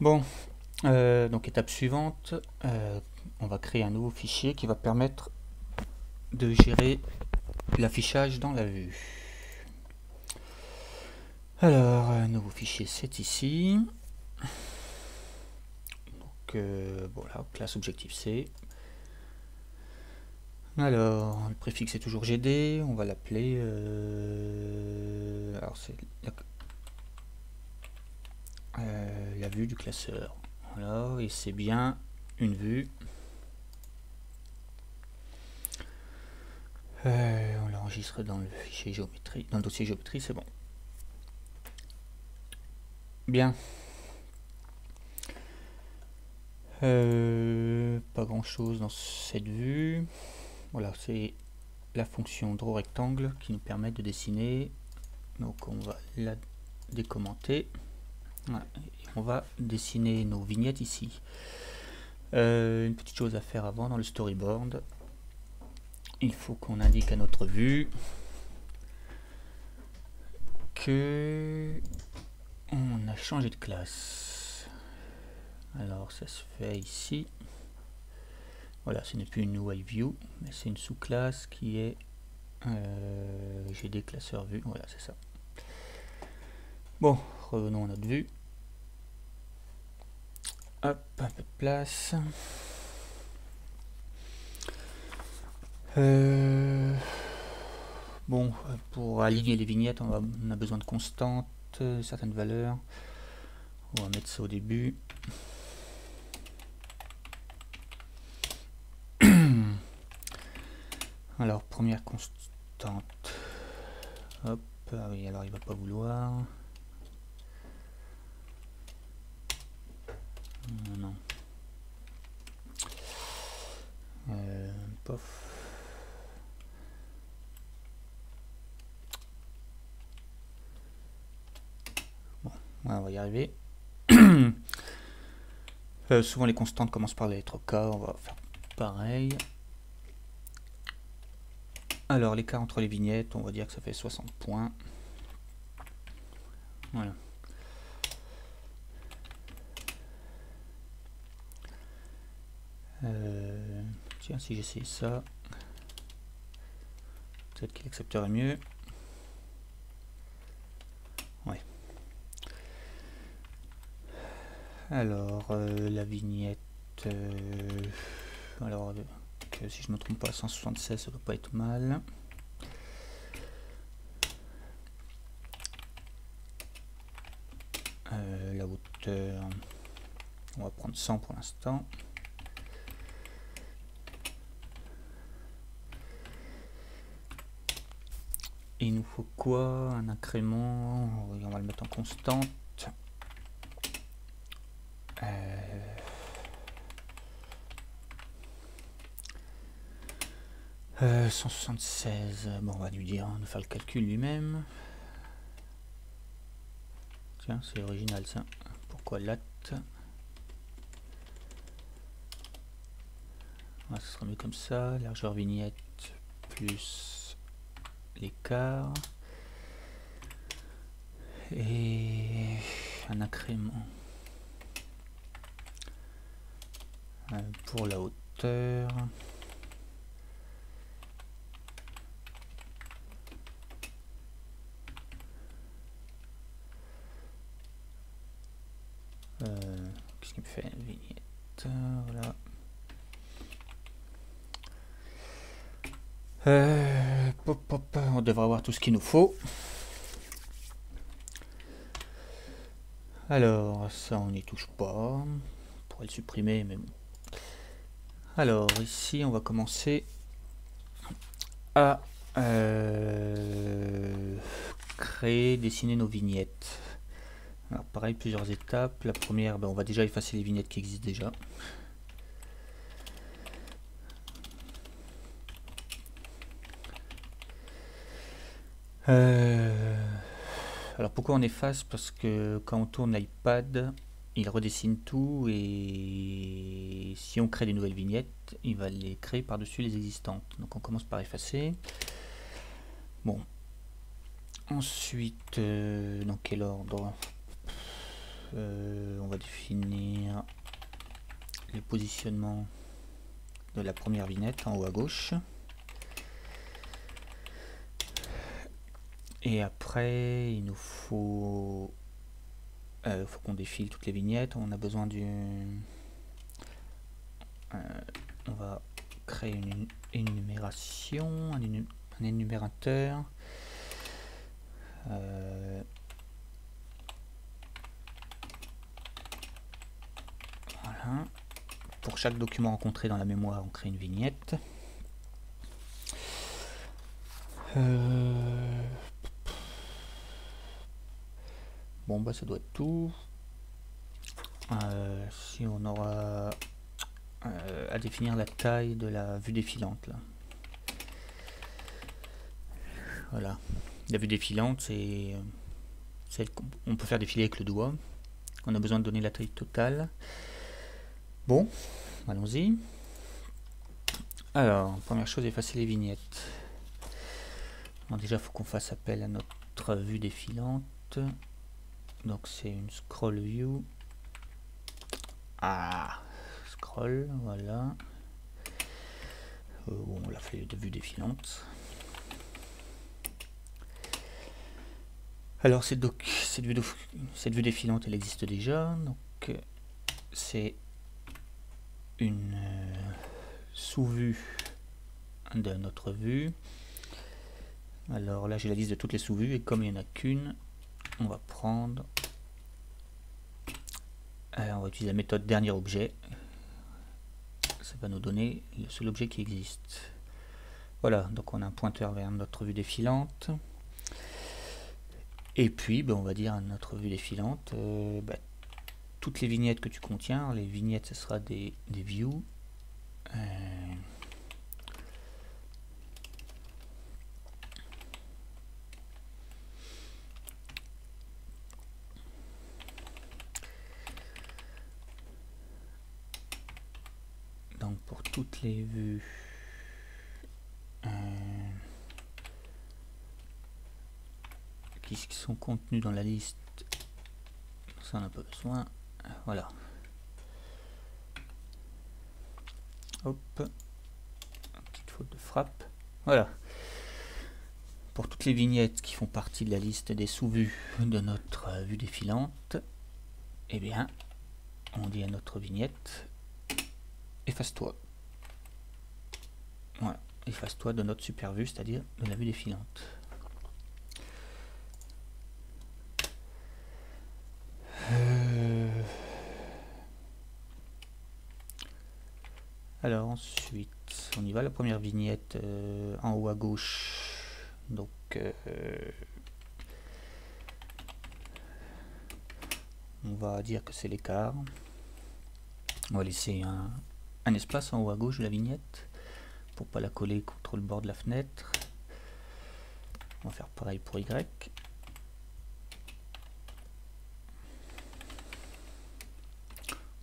Bon, donc étape suivante, on va créer un nouveau fichier qui va permettre de gérer l'affichage dans la vue. Alors, un nouveau fichier c'est ici. Donc voilà, classe Objective-C. Alors, le préfixe est toujours GD, on va l'appeler... alors c'est la vue du classeur. Voilà, et c'est bien une vue. On l'enregistre dans le fichier géométrie, dans le dossier géométrie, c'est bon. Bien. Pas grand chose dans cette vue. Voilà, c'est la fonction drawRectangle qui nous permet de dessiner. Donc on va la décommenter. Voilà, et on va dessiner nos vignettes ici. Une petite chose à faire avant dans le storyboard. Il faut qu'on indique à notre vue que on a changé de classe. Alors ça se fait ici. Voilà, ce n'est plus une UI view, mais c'est une sous-classe qui est GD classeur vue. Voilà, c'est ça. Bon, revenons à notre vue. Hop, un peu de place. Bon, pour aligner les vignettes, on a besoin de constantes, certaines valeurs. On va mettre ça au début. Alors, première constante. Hop, ah oui, alors il va pas vouloir. Non. Pof. Bon, on va y arriver. Souvent les constantes commencent par la lettre K, on va faire pareil. Alors l'écart entre les vignettes, on va dire que ça fait 60 points. Voilà. Tiens, si j'essaye ça, peut-être qu'il accepterait mieux. Ouais. Alors la vignette, alors si je ne me trompe pas, 176, ça ne doit pas être mal. La hauteur, on va prendre 100 pour l'instant. Et il nous faut quoi? Un incrément, on va le mettre en constante. 176, bon on va lui dire, on va faire le calcul lui-même. Tiens, c'est original ça. Pourquoi lat? Ça sera mieux comme ça. Largeur vignette plus l'écart. Et un incrément pour la hauteur. Qu'est-ce qu'il me fait? Vignette, voilà. On devrait avoir tout ce qu'il nous faut. Alors ça on n'y touche pas, on pourrait le supprimer mais bon. Alors ici on va commencer à créer, dessiner nos vignettes. Alors pareil, plusieurs étapes. La première, on va déjà effacer les vignettes qui existent déjà. Alors pourquoi on efface? Parce que quand on tourne l'iPad, il redessine tout et si on crée des nouvelles vignettes, il va les créer par-dessus les existantes. Donc on commence par effacer. Bon. Ensuite, dans quel ordre? on va définir le positionnement de la première vignette en haut à gauche. Et après, il nous faut, qu'on défile toutes les vignettes. On a besoin on va créer une énumération, un énumérateur. Voilà. Pour chaque document rencontré dans la mémoire, on crée une vignette. Bon, bah ça doit être tout. Si on aura à définir la taille de la vue défilante là. Voilà, la vue défilante, c'est celle qu'on peut faire défiler avec le doigt. On a besoin de donner la taille totale. Bon, allons-y. Alors, première chose, effacer les vignettes. Bon, déjà, il faut qu'on fasse appel à notre vue défilante. Donc, c'est une scroll view. Ah, scroll, voilà. On l'a fait de vue défilante. Alors, cette vue défilante, elle existe déjà. Donc, c'est une sous-vue de notre vue. Alors là, j'ai la liste de toutes les sous-vues et comme il n'y en a qu'une, on va prendre, on va utiliser la méthode dernier objet. Ça va nous donner le seul objet qui existe. Voilà, donc on a un pointeur vers notre vue défilante. Et puis, on va dire à notre vue défilante, toutes les vignettes que tu contiens, les vignettes, ce sera des views. Donc pour toutes les vues, qui sont contenues dans la liste, ça on n'a pas besoin. Voilà. Hop, petite faute de frappe. Voilà. Pour toutes les vignettes qui font partie de la liste des sous-vues de notre vue défilante, eh bien, on dit à notre vignette, efface-toi. Voilà, efface-toi de notre super vue, c'est-à-dire de la vue défilante. Alors ensuite, on y va, la première vignette en haut à gauche. Donc, on va dire que c'est l'écart. On va laisser un espace en haut à gauche de la vignette pour pas la coller contre le bord de la fenêtre. On va faire pareil pour Y.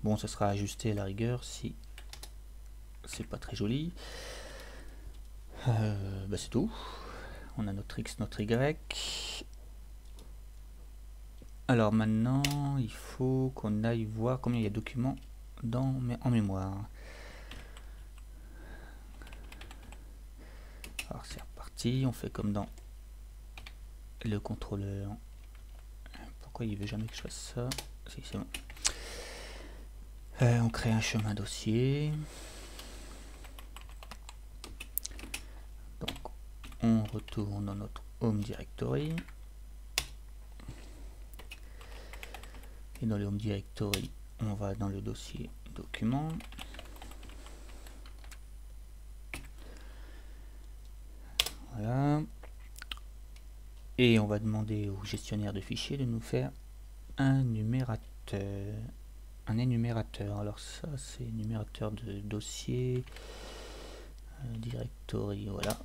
Bon, ça sera ajusté à la rigueur si c'est pas très joli. C'est tout. On a notre X, notre Y. Alors maintenant, il faut qu'on aille voir combien il y a de documents en mémoire. Alors c'est reparti, on fait comme dans le contrôleur. Pourquoi il veut jamais que je fasse ça? Si, c'est bon. On crée un chemin dossier. Donc on retourne dans notre Home Directory. Et dans le Home Directory, on va dans le dossier documents. Voilà. Et on va demander au gestionnaire de fichiers de nous faire un numérateur. Un énumérateur. Alors ça, c'est numérateur de dossier. Directory, voilà.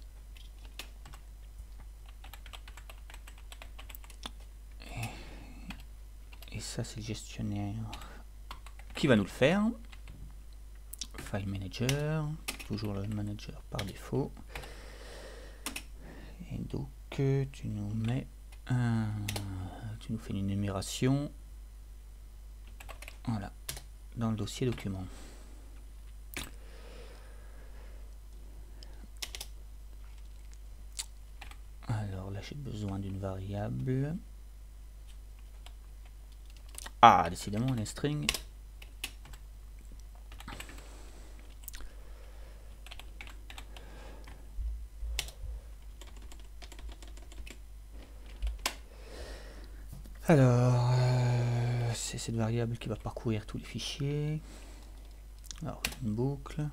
Et ça, c'est le gestionnaire qui va nous le faire. File Manager, toujours le manager par défaut. Et donc, tu nous mets tu nous fais une énumération Voilà, dans le dossier document. Alors là, j'ai besoin d'une variable. Ah, décidément, on est string. Alors, c'est cette variable qui va parcourir tous les fichiers. Alors, une boucle.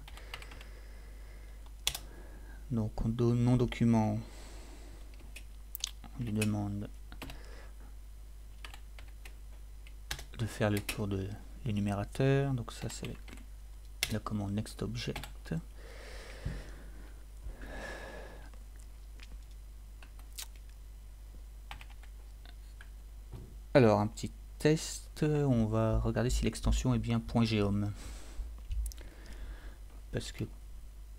Donc, on donne nom document. On lui demande de faire le tour de l'énumérateur. Donc, ça, c'est la commande nextObject. Alors, un petit test, on va regarder si l'extension est bien .geom. Parce que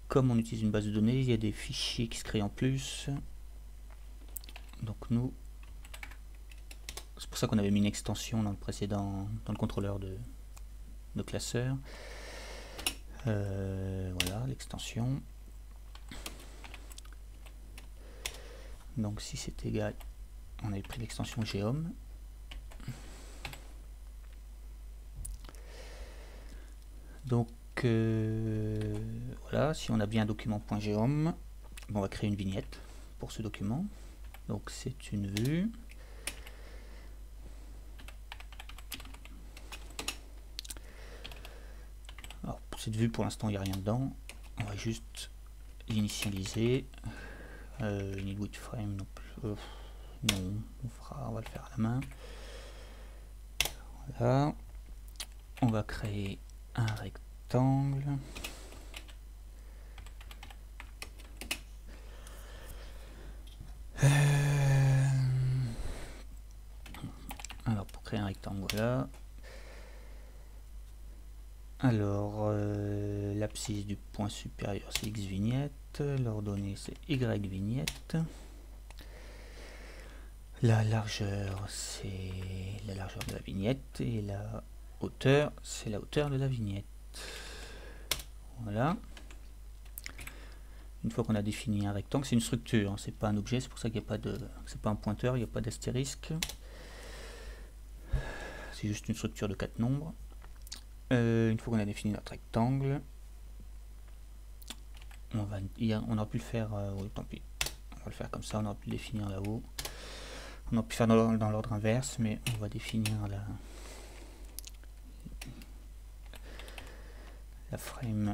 comme on utilise une base de données, il y a des fichiers qui se créent en plus. Donc nous, c'est pour ça qu'on avait mis une extension dans le précédent, dans le contrôleur de classeur. Voilà l'extension. Donc si c'est égal, on avait pris l'extension geom. Donc voilà, si on a bien un document.geom, on va créer une vignette pour ce document. Donc c'est une vue. Alors pour cette vue, pour l'instant, il n'y a rien dedans. On va juste l'initialiser. Need with frame, non, on va le faire à la main. Voilà. On va créer un rectangle. Alors pour créer un rectangle, voilà. Alors l'abscisse du point supérieur c'est X vignette, l'ordonnée c'est Y vignette. La largeur c'est la largeur de la vignette et la hauteur c'est la hauteur de la vignette. Voilà. Une fois qu'on a défini un rectangle, c'est une structure, hein, c'est pas un objet, c'est pour ça qu'il n'y a pas de, c'est pas un pointeur, il n'y a pas d'astérisque. C'est juste une structure de 4 nombres. Une fois qu'on a défini notre rectangle, on aurait pu le faire, oui, tant pis, on va le faire comme ça, on aurait pu le définir là-haut. On aurait pu faire dans l'ordre inverse, mais on va définir la frame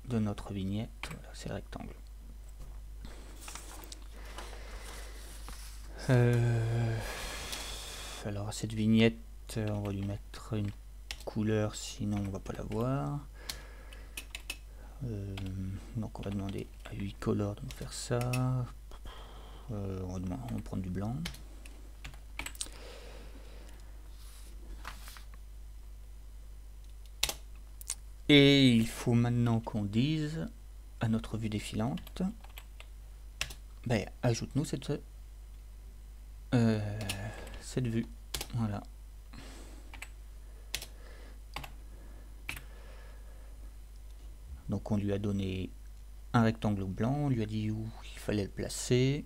de notre vignette. Voilà, c'est le rectangle. Alors à cette vignette, on va lui mettre une couleur, sinon on va pas la voir. Donc on va demander à UIColor de nous faire ça. On va prendre du blanc. Et il faut maintenant qu'on dise à notre vue défilante, ben, ajoute-nous cette vue. Voilà. Donc on lui a donné un rectangle blanc, on lui a dit où il fallait le placer.